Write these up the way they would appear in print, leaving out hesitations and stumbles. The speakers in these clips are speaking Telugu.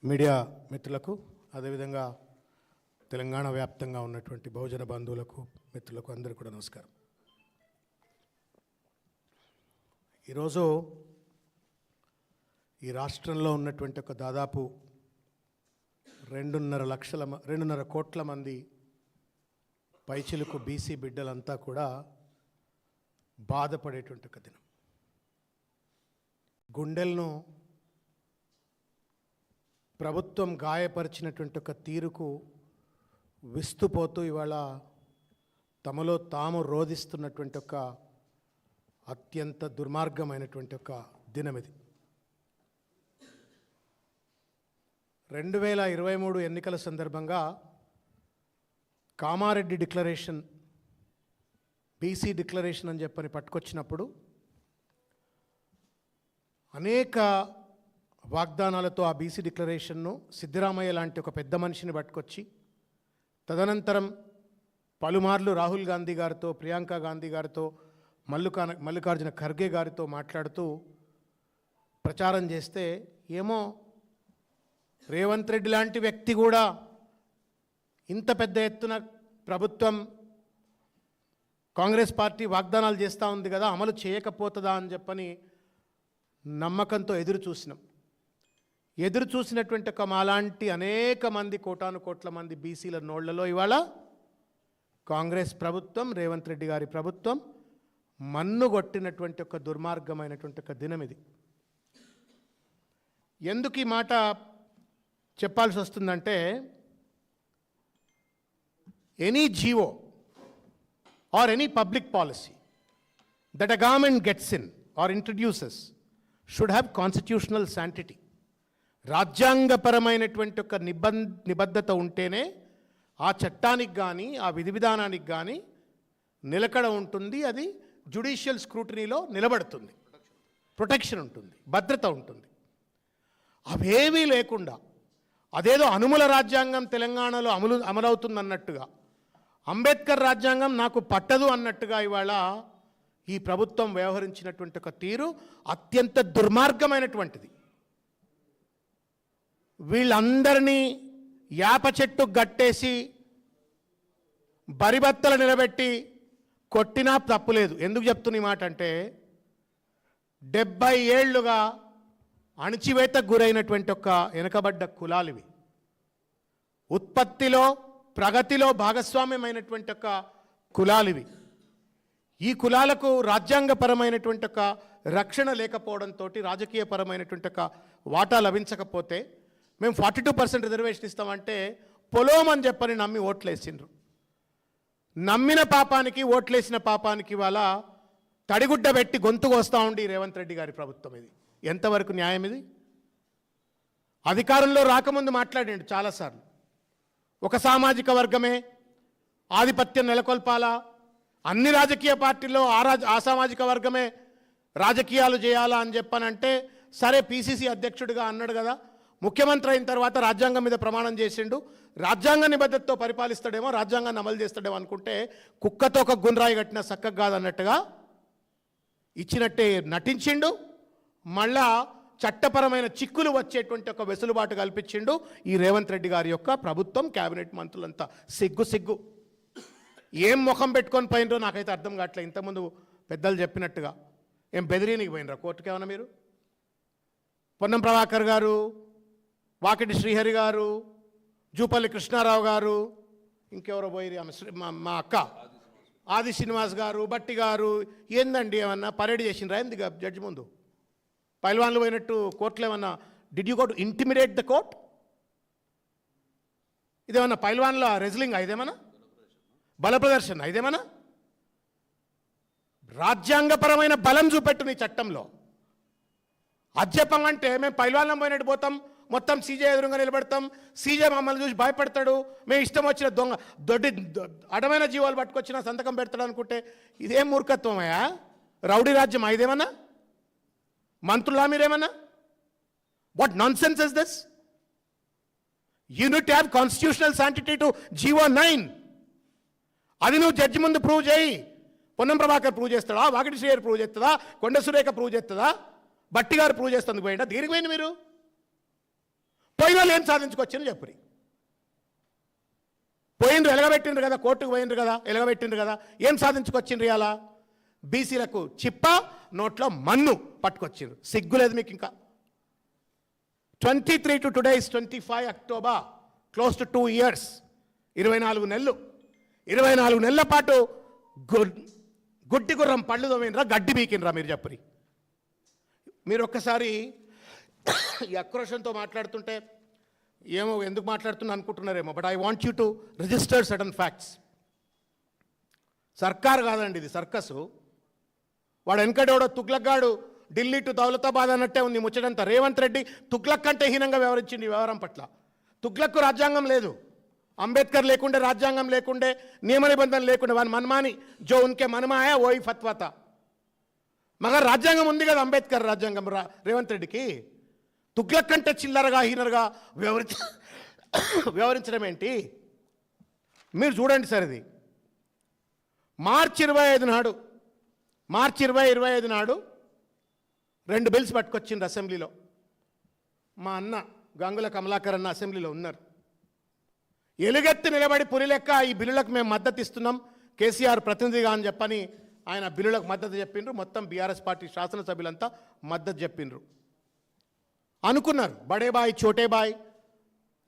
మీడియా మిత్రులకు అదేవిధంగా తెలంగాణ వ్యాప్తంగా ఉన్నటువంటి బహుజన బంధువులకు మిత్రులకు అందరికీ కూడా నమస్కారం. ఈరోజు ఈ రాష్ట్రంలో ఉన్నటువంటి ఒక దాదాపు 2.5 కోట్ల మంది పైచిలుకు బీసీ బిడ్డలంతా కూడా బాధపడేటువంటి ఒక దినం. గుండెలను ప్రభుత్వం గాయపరిచినటువంటి ఒక తీరుకు విస్తుపోతూ ఇవాళ తమలో తాము రోధిస్తున్నటువంటి ఒక అత్యంత దుర్మార్గమైనటువంటి ఒక దినం ఇది. 2023 ఎన్నికల సందర్భంగా కామారెడ్డి డిక్లరేషన్, బీసీ డిక్లరేషన్ అని చెప్పని పట్టుకొచ్చినప్పుడు అనేక వాగ్దానాలతో ఆ బీసీ డిక్లరేషన్ను సిద్ధరామయ్య లాంటి ఒక పెద్ద మనిషిని పట్టుకొచ్చి తదనంతరం పలుమార్లు రాహుల్ గాంధీ గారితో, ప్రియాంక గాంధీ గారితో, మల్లికార్జున ఖర్గే గారితో మాట్లాడుతూ ప్రచారం చేస్తే ఏమో రేవంత్ రెడ్డి లాంటి వ్యక్తి కూడా ఇంత పెద్ద ఎత్తున ప్రభుత్వం కాంగ్రెస్ పార్టీ వాగ్దానాలు చేస్తూ ఉంది కదా, అమలు చేయకపోతుందా అని చెప్పని నమ్మకంతో ఎదురు చూసినటువంటి ఒక మాలాంటి అనేక మంది, కోటాను కోట్ల మంది బీసీల నోళ్లలో ఇవాళ కాంగ్రెస్ ప్రభుత్వం, రేవంత్ రెడ్డి గారి ప్రభుత్వం మన్నుగొట్టినటువంటి ఒక దుర్మార్గమైనటువంటి ఒక దినం ఇది. ఎందుకు ఈ మాట చెప్పాల్సి వస్తుందంటే, any GO or any public policy that a government gets in or introduces should have constitutional sanctity. రాజ్యాంగపరమైనటువంటి ఒక నిబద్ధత ఉంటేనే ఆ చట్టానికి కానీ ఆ విధి విధానానికి కానీ నిలకడ ఉంటుంది, అది జ్యుడిషియల్ స్క్రూటనీలో నిలబడుతుంది, ప్రొటెక్షన్ ఉంటుంది, భద్రత ఉంటుంది. అవేవీ లేకుండా అదేదో అనుముల రాజ్యాంగం తెలంగాణలో అమలవుతుందన్నట్టుగా, అంబేద్కర్ రాజ్యాంగం నాకు పట్టదు అన్నట్టుగా ఇవాళ ఈ ప్రభుత్వం వ్యవహరించినటువంటి ఒక తీరు అత్యంత దుర్మార్గమైనటువంటిది. వీళ్ళందరినీ యాప చెట్టు గట్టేసి బరిబత్తలు నిలబెట్టి కొట్టినా తప్పులేదు. ఎందుకు చెప్తున్న మాట అంటే, 70 ఏళ్లుగా అణిచివేతకు గురైనటువంటి ఒక వెనుకబడ్డ కులాలు ఇవి. ఉత్పత్తిలో, ప్రగతిలో భాగస్వామ్యమైనటువంటి ఒక కులాలు ఇవి. ఈ కులాలకు రాజ్యాంగపరమైనటువంటి ఒక రక్షణ లేకపోవడంతో, రాజకీయపరమైనటువంటి ఒక వాటా లభించకపోతే మేము 42% రిజర్వేషన్ ఇస్తామంటే పొలోం అని చెప్పని నమ్మి ఓట్లేసిండ్రు. నమ్మిన పాపానికి, ఓట్లేసిన పాపానికి ఇవాళ తడిగుడ్డ పెట్టి గొంతు కోస్తూ ఉండి రేవంత్ రెడ్డి గారి ప్రభుత్వం ఇది. ఎంతవరకు న్యాయం ఇది? అధికారంలో రాకముందు మాట్లాడండి చాలాసార్లు, ఒక సామాజిక వర్గమే ఆధిపత్యం నెలకొల్పాలా, అన్ని రాజకీయ పార్టీల్లో ఆ సామాజిక వర్గమే రాజకీయాలు చేయాలా అని చెప్పనంటే, సరే పిసిసి అధ్యక్షుడిగా అన్నాడు కదా, ముఖ్యమంత్రి అయిన తర్వాత రాజ్యాంగం మీద ప్రమాణం చేసిండు, రాజ్యాంగ నిబద్ధతతో పరిపాలిస్తాడేమో, రాజ్యాంగాన్ని అమలు చేస్తాడేమో అనుకుంటే కుక్కతో ఒక గుండ్రాయి కట్టిన చక్కగా కాదన్నట్టుగా ఇచ్చినట్టే నటించిండు. మళ్ళా చట్టపరమైన చిక్కులు వచ్చేటువంటి ఒక వెసులుబాటు కల్పించిండు ఈ రేవంత్ రెడ్డి గారి యొక్క ప్రభుత్వం, క్యాబినెట్ మంత్రులంతా. సిగ్గు ఏం ముఖం పెట్టుకొని పోయినరో నాకైతే అర్థం కావట్లేదు. ఇంతకుముందు పెద్దలు చెప్పినట్టుగా ఏం బెదిరీనికి పోయినరా కోర్టుకి? ఏమన్నా మీరు పొన్నం ప్రభాకర్ గారు, వాకిటి శ్రీహరి గారు, జూపల్లి కృష్ణారావు గారు, ఇంకెవరో పోయి మా అక్క ఆది శ్రీనివాస్ గారు, బట్టి గారు, ఏందండి ఏమన్నా పరేడ్ చేసినరా ఏంది జడ్జి ముందు? పైల్వాన్లు పోయినట్టు కోర్టులో ఏమన్నా did you go to intimidate the court? ఇదేమన్నా పైల్వాన్ల రెజ్లింగ్? ఇదేమన్నా బల ప్రదర్శన? ఇదేమన్నా రాజ్యాంగపరమైన బలం చూపెట్టు నీ చట్టంలో. అధ్యపం అంటే మేము పైల్వాన్లం పోయినట్టు పోతాం, మొత్తం సీజే ఎదురుగా నిలబెడతాం, సీజే మమ్మల్ని చూసి భయపడతాడు, మేము ఇష్టం వచ్చిన అడమైన జీవాలు పట్టుకొచ్చిన సంతకం పెడతాడు అనుకుంటే ఇదేం మూర్ఖత్వమయ్యా? రౌడీ రాజ్యం ఇదేమన్నా? మంత్రులా మీరేమన్నా? What non sense is this? You need to have constitutional sanctity to GO9. అది నువ్వు జడ్జి ముందు ప్రూవ్ చేయి. పొన్నం ప్రభాకర్ ప్రూవ్ చేస్తాడా? వాకిటి శ్రీహరి ప్రూవ్ చేస్తుందా? కొండ సురేఖ ప్రూవ్ చేస్తుందా? బట్టి గారు ప్రూవ్ చేస్తుంది పోయిందా? దీనికి పోయింది మీరు. పోయిన వాళ్ళు ఏం సాధించుకొచ్చిండ్రు చెప్పురి. పోయిండ్రు, ఎలగబెట్టిండ్రు కదా, కోర్టుకు పోయిండ్రు కదా, ఎలగబెట్టిండ్రు కదా, ఏం సాధించుకొచ్చిండ్రు ఇలా? బీసీలకు చిప్ప, నోట్లో మన్ను పట్టుకొచ్చిండ్రు. సిగ్గులేదు మీకు ఇంకా? 23 to today is 25 October, close to 2 years, 24 నెలలు. 24 నెలల పాటు గుడ్డి గుర్రం పళ్ళు తోమినరా, గడ్డి బీకినరా మీరు చెప్పురి. మీరు ఒక్కసారి ఈ ఆక్రోషంతో మాట్లాడుతుంటే ఏమో ఎందుకు మాట్లాడుతున్నా అనుకుంటున్నారేమో, but I want you to register sudden facts. సర్కార్ కాదండి ఇది, సర్కసు. వాడు వెనకడోడో తుగ్లక్గాడు ఢిల్లీ టు దౌలతాబాద్ అన్నట్టే ఉంది ముచ్చటంతా. రేవంత్ రెడ్డి తుగ్లక్ కంటే హీనంగా వ్యవహరించింది ఈ వ్యవహారం పట్ల. తుగ్లక్కు రాజ్యాంగం లేదు, అంబేద్కర్ లేకుండే, రాజ్యాంగం లేకుండే, నియమ నిబంధనలు లేకుండే, వాని మనమాని జో ఉన్కే మనమాయా ఓయి ఫత్వాతా. మగర్ రాజ్యాంగం ఉంది కదా, అంబేద్కర్ రాజ్యాంగం రేవంత్ రెడ్డికి. తుగ్లక్ కంటే చిల్లరగా హీనరుగా వ్యవహరించడం ఏంటి? మీరు చూడండి సార్, ఇది మార్చి 25 నాడు, మార్చి 2025 నాడు 2 బిల్స్ పట్టుకొచ్చిండ్రు అసెంబ్లీలో. మా అన్న గంగుల కమలాకర్ అన్న అసెంబ్లీలో ఉన్నారు. ఎలుగెత్తి నిలబడి పులి లెక్క ఈ బిల్లులకు మేము మద్దతు ఇస్తున్నాం, కేసీఆర్ ప్రతినిధిగా అని చెప్పని ఆయన బిల్లులకు మద్దతు చెప్పిండ్రు. మొత్తం బీఆర్ఎస్ పార్టీ శాసనసభ్యులంతా మద్దతు చెప్పిండ్రు. అనుకున్నారు బడే బాయ్ చోటే బాయ్,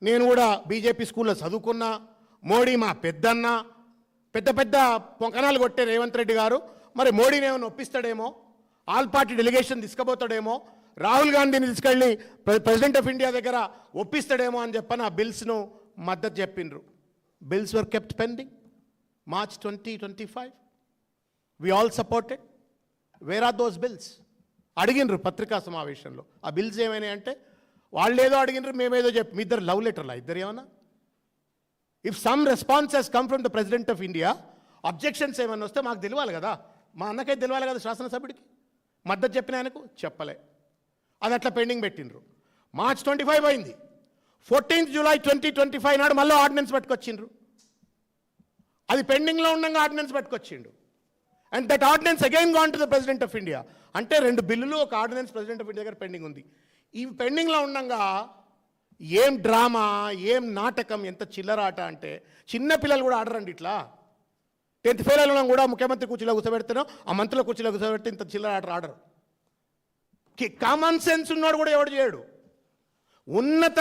నేను కూడా బీజేపీ స్కూల్లో చదువుకున్నా, మోడీ మా పెద్దన్న, పెద్ద పెద్ద పొంకనాలు కొట్టే రేవంత్ రెడ్డి గారు, మరి మోడీని ఏమైనా ఒప్పిస్తాడేమో, ఆల్ పార్టీ డెలిగేషన్ తీసుకుపోతాడేమో, రాహుల్ గాంధీని తీసుకెళ్ళి ప్రెసిడెంట్ ఆఫ్ ఇండియా దగ్గర ఒప్పిస్తాడేమో అని చెప్పని ఆ బిల్స్ను మద్దతు చెప్పిండ్రు. Bills were kept pending. March 2025 we all supported. Where are those bills? అడిగినరు పత్రికా సమావేశంలో. ఆ బిల్స్ ఏమైనా అంటే వాళ్ళు ఏదో అడిగినరు, మేమేదో చెప్పి. మీ ఇద్దరు లవ్ లెటర్లా? ఇద్దరు ఏమన్నా? If some response he's come from the president of India, objections ఏమైనా వస్తే మాకు తెలియాలి కదా, మా అన్నకైతే తెలియాలి కదా, శాసనసభ్యుడికి. మద్దతు చెప్పిన ఆయనకు చెప్పలే. అది అట్లా పెండింగ్ పెట్టినరు. మార్చ్ 25 అయింది. 14th July 2025 నాడు మళ్ళీ ఆర్డినెన్స్ పట్టుకొచ్చిండ్రు. అది పెండింగ్లో ఉండగా ఆర్డినెన్స్ పట్టుకొచ్చిండు. And that ordinance again gone to the president of India. అంటే 2 బిల్లులు, ఒక ఆర్డినెన్స్ ప్రెసిడెంట్ ఆఫ్ ఇండియా దగ్గర పెండింగ్ ఉంది. ఈ పెండింగ్లో ఉండగా ఏం డ్రామా, ఏం నాటకం, ఎంత చిల్లరాట అంటే చిన్న పిల్లలు కూడా ఆడరండి ఇట్లా. 10th ఫెయిల్ అయినా కూడా ముఖ్యమంత్రి కుర్చీలో కూర్చోబెడతానో, ఆ మంత్రుల కుర్చీలో కూర్చోబెడితే ఇంత చిల్లర ఆట ఆడరు. కామన్ సెన్స్ ఉన్నాడు కూడా ఎవడు చేయడు. ఉన్నత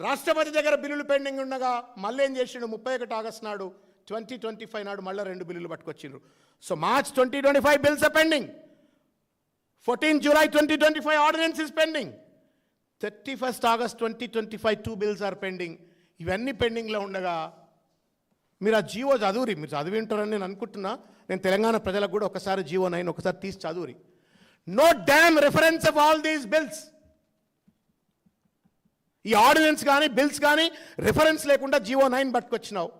రాష్ట్రపతి దగ్గర బిల్లులు పెండింగ్ ఉండగా మళ్ళీ ఏం చేసిండు? 31 ఆగస్టు నాడు 2025 నాడు మళ్ళీ 2 బిల్లులు పట్టుకొచ్చిండ్రు. So March 2025 bills are pending. 14th July 2025 ordinance is pending. 31st August 2025 2 bills are pending. ఇవన్నీ పెండింగ్లో ఉండగా మీరు ఆ జీవో చదువురి. మీరు చదివి ఉంటారని నేను అనుకుంటున్నా. నేను తెలంగాణ ప్రజలకు కూడా ఒకసారి జీవో 9 ఒకసారి తీసి చదువురి. No damn reference of all these bills. ఈ ఆర్డినెన్స్ కానీ బిల్స్ కానీ రెఫరెన్స్ లేకుండా జీవో 9 పట్టుకొచ్చినావు.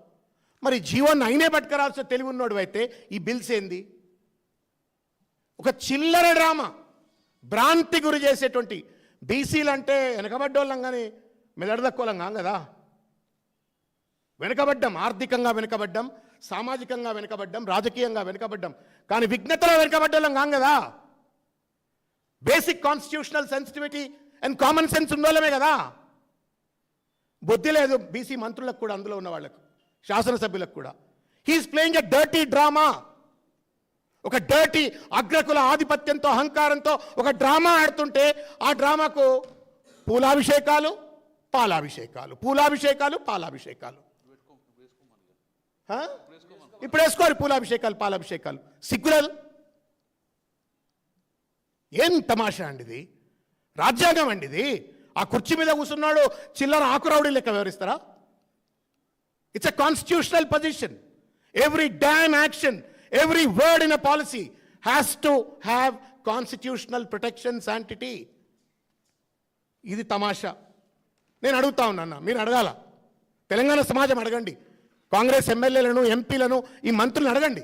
మరి జీవో 9 పట్టుకురాల్సిన తెలివి ఉన్నాడు అయితే ఈ బిల్స్ ఏంది? ఒక చిల్లర డ్రామా, భ్రాంతి గురి చేసేటువంటి. బీసీలు అంటే వెనకబడ్డోళ్ళం కానీ మెదడుదక్కోళ్ళం కాం కదా. వెనుకబడ్డం, ఆర్థికంగా వెనుకబడ్డం, సామాజికంగా వెనుకబడ్డం, రాజకీయంగా వెనుకబడ్డం, కానీ విఘ్నతలో వెనుకబడ్డోళ్ళం కాం కదా. Basic constitutional sensitivity and common sense ఉండోళ్ళమే కదా. బుద్ధి లేదు బీసీ మంత్రులకు కూడా, అందులో ఉన్న వాళ్ళకు, శాసనసభ్యులకు కూడా. He's playing a dirty drama. ఒక డర్టీ అగ్రకుల ఆధిపత్యంతో, అహంకారంతో ఒక డ్రామా ఆడుతుంటే ఆ డ్రామాకు పూలాభిషేకాలు, పాలాభిషేకాలు, పూలాభిషేకాలు, పాలాభిషేకాలు. ఇప్పుడు వేసుకోరు పూలాభిషేకాలు, పాలాభిషేకాలు. సిగ్గులేదు. ఏం తమాషా అండి ఇది? రాజ్యాంగం అండి ఇది. ఆ కుర్చీ మీద కూర్చున్నాడు చిల్లర ఆకురౌడీ లెక్క వ్యవహరిస్తారా? It's a constitutional position. Every damn action, every word in a policy has to have constitutional protection, sanctity. ఇది తమాషా. నేను అడుగుతా ఉన్నా, మీరు అడగాల. తెలంగాణ సమాజం అడగండి, కాంగ్రెస్ ఎమ్మెల్యేలను, ఎంపీలను, ఈ మంత్రులను అడగండి.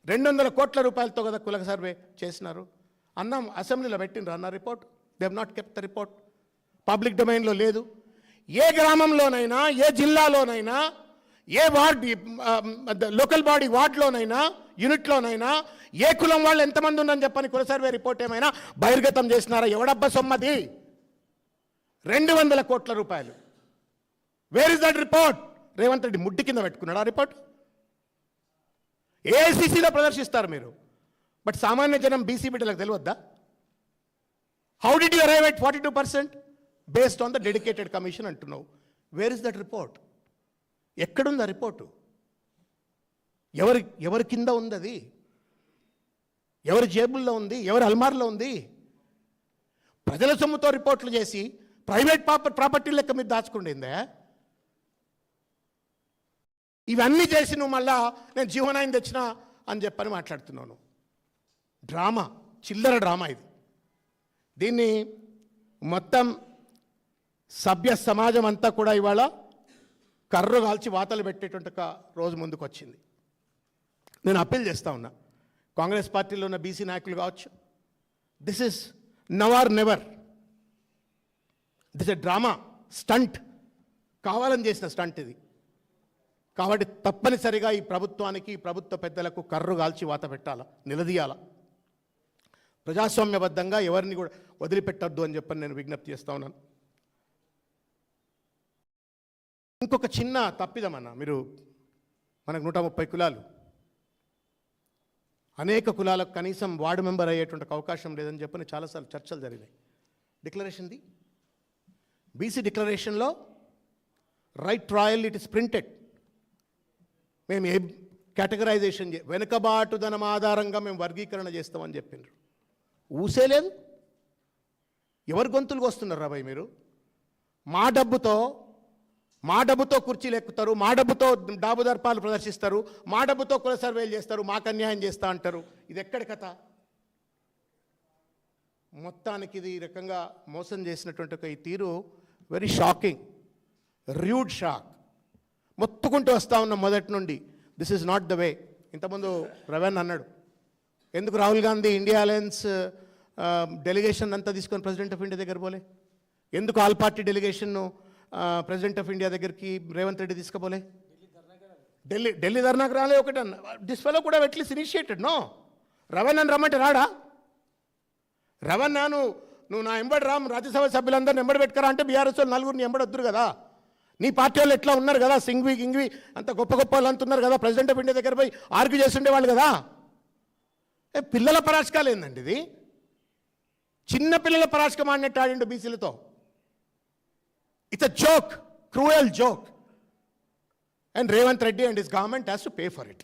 200 కోట్ల రూపాయలతో కదా కులక సర్వే చేసినారు. అన్నం అసెంబ్లీలో పెట్టిండ్రు అన్న report. They have not kept the report. Public డొమైన్లో లేదు. ఏ గ్రామంలోనైనా, ఏ జిల్లాలోనైనా, ఏ వార్డ్, లోకల్ బాడీ వార్డులోనైనా, యూనిట్లోనైనా ఏ కులం వాళ్ళు ఎంతమంది ఉందని చెప్పని కుల సర్వే రిపోర్ట్ ఏమైనా బహిర్గతం చేసినారా? ఎవడబ్బా సొమ్మది? 200 కోట్ల రూపాయలు. Where is that report? Revanth Reddy ముడ్డి కింద పెట్టుకున్నాడు ఆ రిపోర్ట్. ఏఐసిసిలో ప్రదర్శిస్తారు మీరు, బట్ సామాన్య జనం బీసీ బిడ్డలకు తెలియద్దా? How did you arrive at 42% based on the dedicated commission అంటున్నావు. Where is that report? ఎక్కడుంది ఆ రిపోర్టు? ఎవరి కింద ఉంది అది? ఎవరి జేబుల్లో ఉంది? ఎవరి అల్మార్లో ఉంది? ప్రజల సొమ్ముతో రిపోర్ట్లు చేసి ప్రైవేట్ ప్రాపర్టీ లెక్క మీద దాచుకుండిందే. ఇవన్నీ చేసి నువ్వు మళ్ళా నేను జీవనాన్ని తెచ్చినా అని చెప్పని మాట్లాడుతున్నాను. డ్రామా, చిల్లర డ్రామా ఇది. దీన్ని మొత్తం సభ్య సమాజం అంతా కూడా ఇవాళ కర్రు కాల్చి వాతలు పెట్టేటువంటి ఒక రోజు ముందుకు వచ్చింది. నేను అప్పీల్ చేస్తూ ఉన్నా, కాంగ్రెస్ పార్టీలో ఉన్న బీసీ నాయకులు కావచ్చు, this is now or never. This a drama, stunt, కావాలని చేసిన స్టంట్ ఇది. కాబట్టి తప్పనిసరిగా ఈ ప్రభుత్వానికి, ఈ ప్రభుత్వ పెద్దలకు కర్రు కాల్చి వాత పెట్టాల, నిలదీయాల. ప్రజాస్వామ్యబద్ధంగా ఎవరిని కూడా వదిలిపెట్టద్దు అని చెప్పని నేను విజ్ఞప్తి చేస్తూ ఉన్నాను. ఇంకొక చిన్న తప్పిదమన్నా, మీరు మనకు 130 కులాలు, అనేక కులాలకు కనీసం వార్డు మెంబర్ అయ్యేటువంటి అవకాశం లేదని చెప్పని చాలాసార్లు చర్చలు జరిగినాయి. డిక్లరేషన్ది, బీసీ డిక్లరేషన్లో right royal it is printed. మేము ఏ కేటగరైజేషన్ వెనుకబాటుదనం ఆధారంగా మేము వర్గీకరణ చేస్తామని చెప్పిండ్రు. ఊసేలేదు. ఎవరు గొంతులు వస్తున్నారు రాబాయ్ మీరు? మా డబ్బుతో కుర్చీలు ఎక్కుతారు, మా డబ్బుతో డాబుదర్పాలు ప్రదర్శిస్తారు, మా డబ్బుతో కుల సర్వేలు చేస్తారు, మాకు అన్యాయం చేస్తా అంటారు. ఇది ఎక్కడి కథ? మొత్తానికి ఇది ఈ రకంగా మోసం చేసినటువంటి ఒక ఈ తీరు వెరీ షాకింగ్, ర్యూడ్ షాక్. మొత్తుకుంటూ వస్తూ ఉన్నాం మొదటి నుండి, this is not the way. ఇంతకుముందు రవెన్ అన్నాడు, ఎందుకు Rahul Gandhi India alliance delegation అంతా తీసుకొని ప్రెసిడెంట్ ఆఫ్ ఇండియా దగ్గర పోలే? ఎందుకు ఆల్ పార్టీ డెలిగేషన్ను ప్రెసిడెంట్ ఆఫ్ ఇండియా దగ్గరికి రేవంత్ రెడ్డి తీసుకుపోలే? ఢిల్లీ ధర్నాకు రాలే. ఒకటి అన్న దిస్ ఫెలో కూడా అట్లీస్ట్ ఇనిషియేటెడ్. నో, రవణ్ అని రమ్మంటే రాడా? రవణ్ నువ్వు నా ఎంబడి రాజ్యసభ సభ్యులందరినీ ఎంబడి పెట్టుకరా అంటే బీఆర్ఎస్ వాళ్ళు 4 ఎంబడి వద్దురు కదా. నీ పార్టీ వాళ్ళు ఎట్లా ఉన్నారు కదా, సింగ్వి గింగ్వి అంత గొప్ప వాళ్ళు అంటున్నారు కదా, ప్రెసిడెంట్ ఆఫ్ ఇండియా దగ్గర పోయి ఆర్గ్యూ చేస్తుండేవాళ్ళు కదా. పిల్లల పరాశకాలు ఏందండి ఇది? చిన్న పిల్లల పరాశకం ఆడినట్టు ఆడిండు బీసీలతో. It's a joke, cruel joke, and Revanth Reddy and his government has to pay for it.